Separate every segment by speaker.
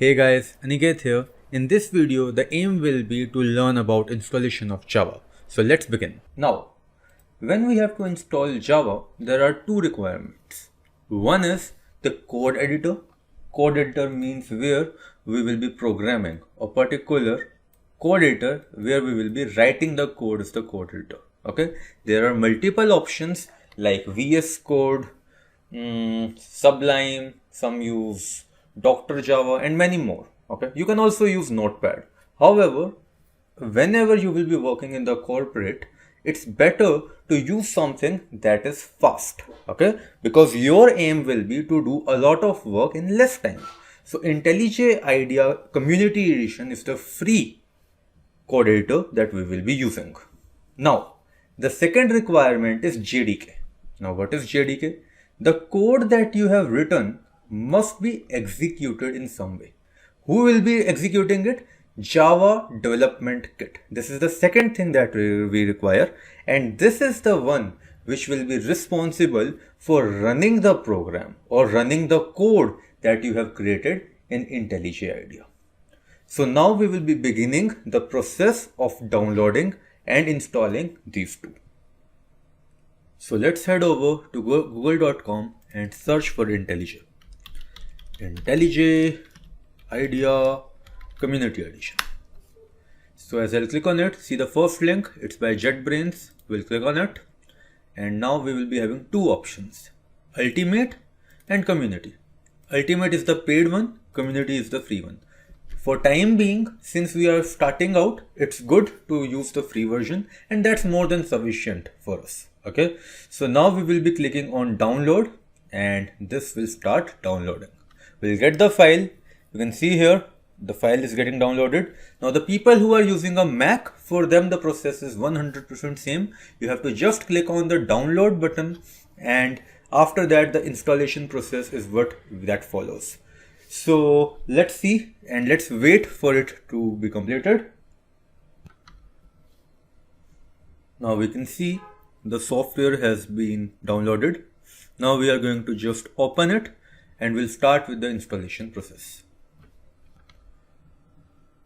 Speaker 1: Hey guys, Aniket here. In this video, the aim will be to learn about installation of Java. So let's begin. Now, when we have to install Java, there are two requirements. One is the code editor. Code editor means where we will be programming a particular code editor where we will be writing the code is the code editor. Okay, there are multiple options like VS Code, Sublime, some use Dr. Java and many more. Okay, you can also use Notepad. However, whenever you will be working in the corporate, it's better to use something that is fast. Okay, because your aim will be to do a lot of work in less time. So Intellij IDEA Community Edition is the free code editor that we will be using. Now, the second requirement is JDK. Now, what is JDK? The code that you have written must be executed in some way. Who will be executing it? Java Development Kit. This is the second thing that we require, and this is the one which will be responsible for running the program or running the code that you have created in Intellij IDEA. So now we will be beginning the process of downloading and installing these two. So let's head over to google.com and search for Intellij. Intellij IDEA Community Edition. So as I'll click on it, see the first link, it's by JetBrains. We'll click on it, and now we will be having two options, Ultimate and Community. Ultimate is the paid one, Community is the free one. For time being, since we are starting out, it's good to use the free version, and that's more than sufficient for us. Okay, so now we will be clicking on download, and this will start downloading. We'll get the file. You can see here the file is getting downloaded. Now the people who are using a Mac, for them the process is 100% same. You have to just click on the download button, and after that the installation process is what that follows. So let's see and let's wait for it to be completed. Now we can see the software has been downloaded. Now we are going to just open it and we'll start with the installation process.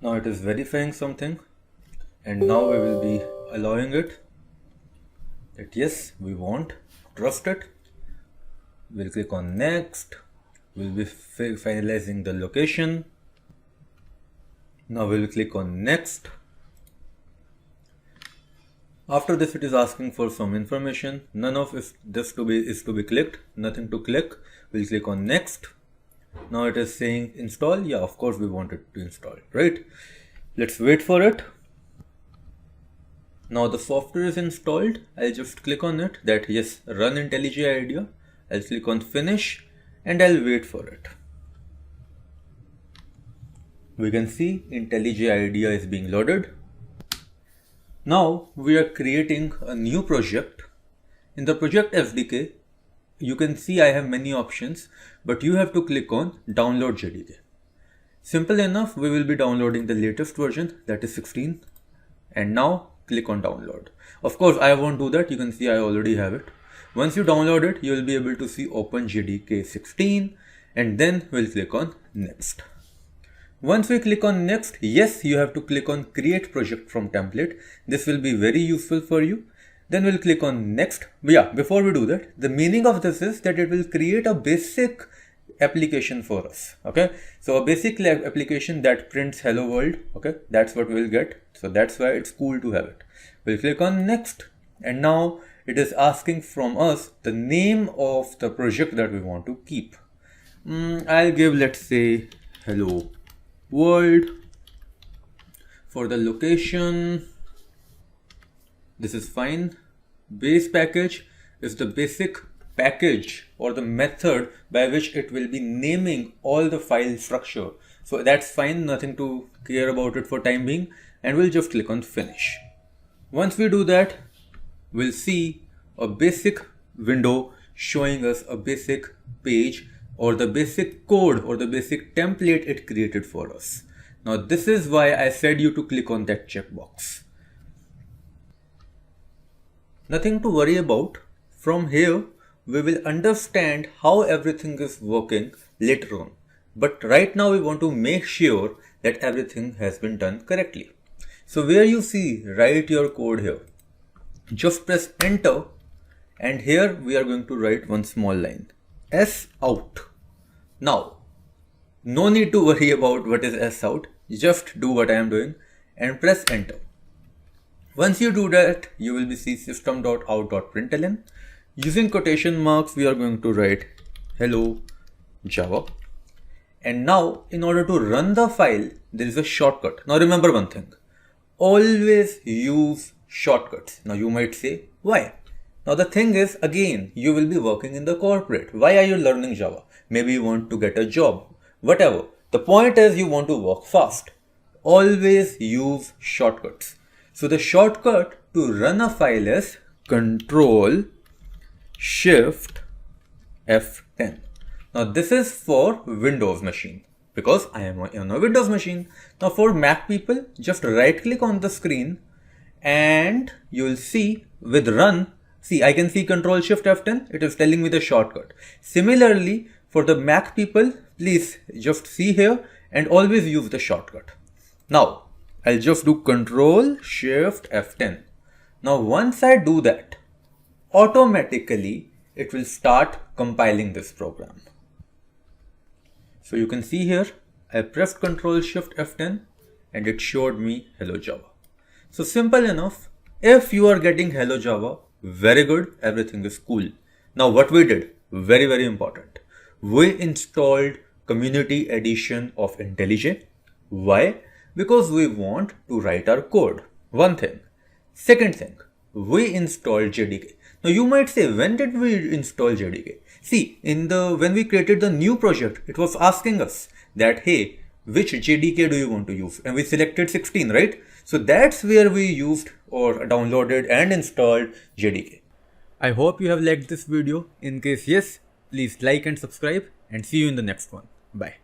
Speaker 1: Now it is verifying something, and now we will be allowing it that yes, we want, trust it. We'll click on next. We'll be finalizing the location. Now we'll click on next. After this, it is asking for some information. None of this is to be clicked. Nothing to click. We'll click on next. Now it is saying install. Yeah, of course we want it to install, right? Let's wait for it. Now the software is installed. I'll just click on it that yes, run Intellij IDEA. I'll click on finish and I'll wait for it. We can see Intellij IDEA is being loaded. Now we are creating a new project. In the project SDK, you can see I have many options, but you have to click on download JDK. Simple enough, we will be downloading the latest version, that is 16, and now click on download. Of course, I won't do that. You can see I already have it. Once you download it, you will be able to see Open JDK 16, and then we'll click on next. Once we click on next, yes, you have to click on create project from template. This will be very useful for you. Then we'll click on next. But yeah, before we do that, the meaning of this is that it will create a basic application for us. Okay, so a basic application that prints hello world. Okay, that's what we'll get. So that's why it's cool to have it. We'll click on next, and now it is asking from us the name of the project that we want to keep. I'll give, let's say, hello world. For the location, this is fine. Base package is the basic package or the method by which it will be naming all the file structure. So that's fine, nothing to care about it for time being, and we'll just click on finish. Once we do that, we'll see a basic window showing us a basic page or the basic code or the basic template it created for us. Now this is why I said you to click on that checkbox. Nothing to worry about. From here, we will understand how everything is working later on. But right now we want to make sure that everything has been done correctly. So where you see write your code here, just press enter, and here we are going to write one small line, S out. Now, no need to worry about what is S out, just do what I am doing and press enter. Once you do that, you will be see system.out.println. Using quotation marks, we are going to write hello Java. And now, in order to run the file, there is a shortcut. Now remember one thing, always use shortcuts. Now you might say, why? Now the thing is, again, you will be working in the corporate. Why are you learning Java? Maybe you want to get a job, whatever. The point is you want to work fast. Always use shortcuts. So the shortcut to run a file is Control Shift F10. Now this is for Windows machine because I am on a Windows machine. Now for Mac people, just right click on the screen and you will see with run, see I can see Control Shift F10, it is telling me the shortcut. Similarly for the Mac people, please just see here and always use the shortcut. Now I'll just do Control Shift F10. Now once I do that, automatically it will start compiling this program. So you can see here, I pressed Control Shift F10 and it showed me Hello Java. So simple enough. If you are getting Hello Java, very good, everything is cool. Now what we did, very important. We installed Community Edition of Intellij. Why? Because we want to write our code. One thing. Second thing, we installed JDK. Now you might say, when did we install JDK? See, when we created the new project, it was asking us that, hey, which JDK do you want to use? And we selected 16, right? So that's where we used or downloaded and installed JDK. I hope you have liked this video. In case yes, please like and subscribe and see you in the next one. Bye.